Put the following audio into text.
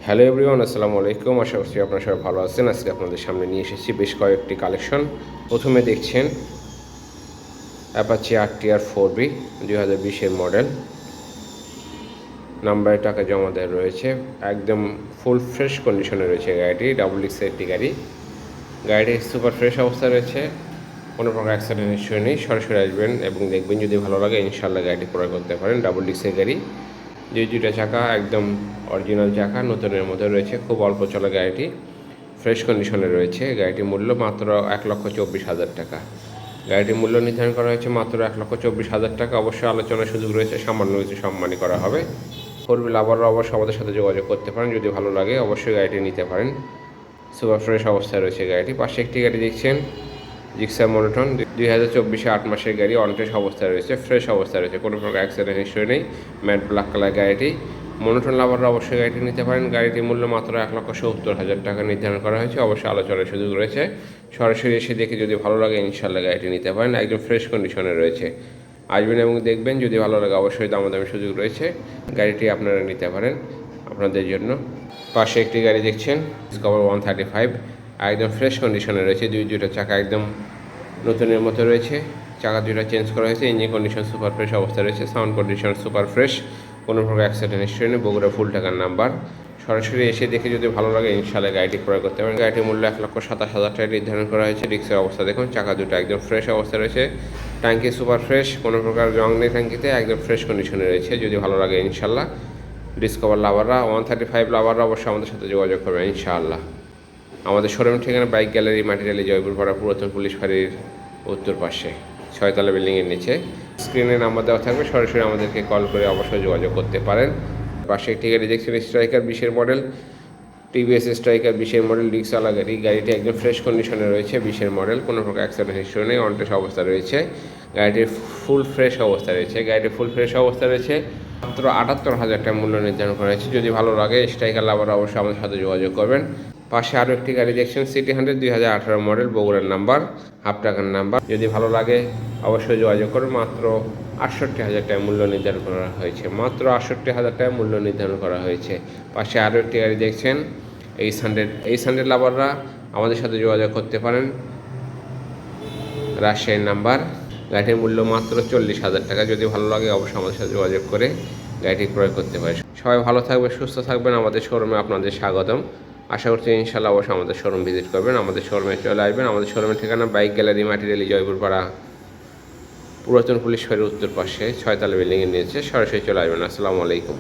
Hello everyone, আসসালামু আলাইকুম। আশা করছি আপনারা সবাই ভালো আছেন। আজকে আপনাদের সামনে নিয়ে এসেছি বেশ কয়েকটি কালেকশন। প্রথমে দেখছেন অ্যাপাচি RTR 4B 2020-এর মডেল। নাম্বারে টাকা জমা দেওয়া রয়েছে, একদম ফুল ফ্রেশ কন্ডিশনে রয়েছে গাড়িটি। ডাবল ডিক্সের একটি গাড়ি। গাড়িটি সুপার ফ্রেশ অবস্থা রয়েছে, কোনো প্রকার অ্যাক্সিডেন্ট হিস্ট্রি নেই। সরাসরি আসবেন এবং দেখবেন, যদি ভালো লাগে ইনশাল্লাহ গাড়িটি ক্রয় করতে পারেন। ডাবল ডিক্সের গাড়ি, দুইটা চাকা একদম অরিজিনাল চাকা, নতুনের মধ্যে রয়েছে। খুব অল্প চলা গাড়িটি, ফ্রেশ কন্ডিশনে রয়েছে। গাড়িটির মূল্য মাত্র 1,24,000 টাকা। গাড়িটির মূল্য নির্ধারণ করা হয়েছে মাত্র 1,24,000 টাকা। অবশ্যই আলোচনার সুযোগ রয়েছে, সামান্য কিছু সম্মানী করা হবে। ফোরবিল আবারও অবশ্যই আমাদের সাথে যোগাযোগ করতে পারেন, যদি ভালো লাগে অবশ্যই গাড়িটি নিতে পারেন। সুপার ফ্রেশ অবস্থায় রয়েছে গাড়িটি। পাশে একটি গাড়ি দেখছেন জিক্সার মনোটন, 2024-এ 8 মাসের গাড়ি, অনটেস্ট অবস্থায় রয়েছে, ফ্রেশ অবস্থায় রয়েছে, কোনো প্রকার অ্যাক্সিডেন্ট হিস্ট্রি নেই। ম্যাট ব্ল্যাক কালার গাড়িটি। মনোটন লাভাররা অবশ্যই গাড়িটি নিতে পারেন। গাড়িটির মূল্য মাত্র 1,70,000 টাকা নির্ধারণ করা হয়েছে। অবশ্যই আলোচনার সুযোগ রয়েছে। সরাসরি এসে দেখে যদি ভালো লাগে ইনশাল্লাহ গাড়িটি নিতে পারেন। একদম ফ্রেশ কন্ডিশনে রয়েছে। আসবেন এবং দেখবেন, যদি ভালো লাগে অবশ্যই দামাদামি সুযোগ রয়েছে। গাড়িটি আপনারা নিতে পারেন আপনাদের জন্য। পাশে একটি গাড়ি দেখছেন ডিসকভার 135, একদম ফ্রেশ কন্ডিশনে রয়েছে। দুইটা চাকা একদম নতুনের মতো রয়েছে। চাকা দুইটা চেঞ্জ করা হয়েছে। ইঞ্জিন কন্ডিশন সুপার ফ্রেশ অবস্থা রয়েছে। সাউন্ড কন্ডিশন সুপার ফ্রেশ, কোনো প্রকার অ্যাক্সিডেন্ট হিস্ট্রি নেই। বগুড়া ফুল টাকার নাম্বার। সরাসরি এসে দেখে যদি ভালো লাগে ইনশাল্লাহ গাড়িটি ক্রয় করতে পারেন। গাড়িটির মূল্য 1,27,000 টাকা নির্ধারণ করা হয়েছে। ডিস্কের অবস্থা দেখুন, চাকা দুটো একদম ফ্রেশ অবস্থা রয়েছে। ট্যাঙ্কি সুপার ফ্রেশ, কোনো প্রকার রং নেই ট্যাঙ্কিতে, একদম ফ্রেশ কন্ডিশনে রয়েছে। যদি ভালো লাগে ইনশাল্লাহ ডিসকভার লাভাররা 135 লাভাররা অবশ্যই আমাদের সাথে যোগাযোগ করবেন ইনশাআল্লাহ। আমাদের শোরুমের ঠিকানা বাইক গ্যালারি, মাটিরালি, জয়পুরপাড়া, পুরাতন পুলিশ ফাঁড়ির উত্তর পাশে 6তলা বিল্ডিংয়ের নিচে। স্ক্রিনে নাম্বার দেওয়া থাকবে, সরাসরি আমাদেরকে কল করে অবশ্যই যোগাযোগ করতে পারেন। পাশে একটি গাড়ি দেখছেন স্ট্রাইকার 20-এর মডেল, টিভিএস স্ট্রাইকার 20-এর মডেল, ডিক্সওয়ালা গাড়ি। গাড়িটি একদম ফ্রেশ কন্ডিশনে রয়েছে, 20-এর মডেল, কোনো প্রকার অ্যাক্সিডেন্ট হিস্ট্রি নেই, অনটেস্ট অবস্থা রয়েছে। গাড়িটির ফুল ফ্রেশ অবস্থা রয়েছে। গাড়িটির ফুল ফ্রেশ অবস্থা রয়েছে। মাত্র 78,000 টাকা মূল্য নির্ধারণ করা হয়েছে। যদি ভালো লাগে স্ট্রাইকার লাভার অবশ্যই আমাদের সাথে যোগাযোগ করবেন। পাশে আরও একটি গাড়ি দেখছেন সিটি 100 2018 মডেল, বগুড়ার নাম্বার, হাফ টাকার নাম্বার। যদি ভালো লাগে অবশ্যই যোগাযোগ করুন। মাত্র 68,000 টাকা মূল্য নির্ধারণ করা হয়েছে। মাত্র 68,000 টাকা মূল্য নির্ধারণ করা হয়েছে। পাশে আরও একটি গাড়ি দেখছেন এই100 লাভাররা আমাদের সাথে যোগাযোগ করতে পারেন। রাজশাহীর নাম্বার। গাড়িটির মূল্য মাত্র 40,000 টাকা। যদি ভালো লাগে অবশ্যই আমাদের সাথে যোগাযোগ করে গাড়িটি ক্রয় করতে পারে। সবাই ভালো থাকবে, সুস্থ থাকবেন। আমাদের শোরুমে আপনাদের স্বাগতম। আশা করছি ইনশাল্লাহ অবশ্যই আমাদের শোরুম ভিজিট করবেন। আমাদের শোরুমে চলে আসবেন। আমাদের শোরুমের ঠিকানা বাইক গ্যালারি, মাটিরালি, জয়পুরপাড়া, পুরাতন পুলিশ ফাঁড়ির উত্তর পাশে 6তলা বিল্ডিংয়ের নিচে। সরাসরি চলে আসবেন। আসসালামু আলাইকুম।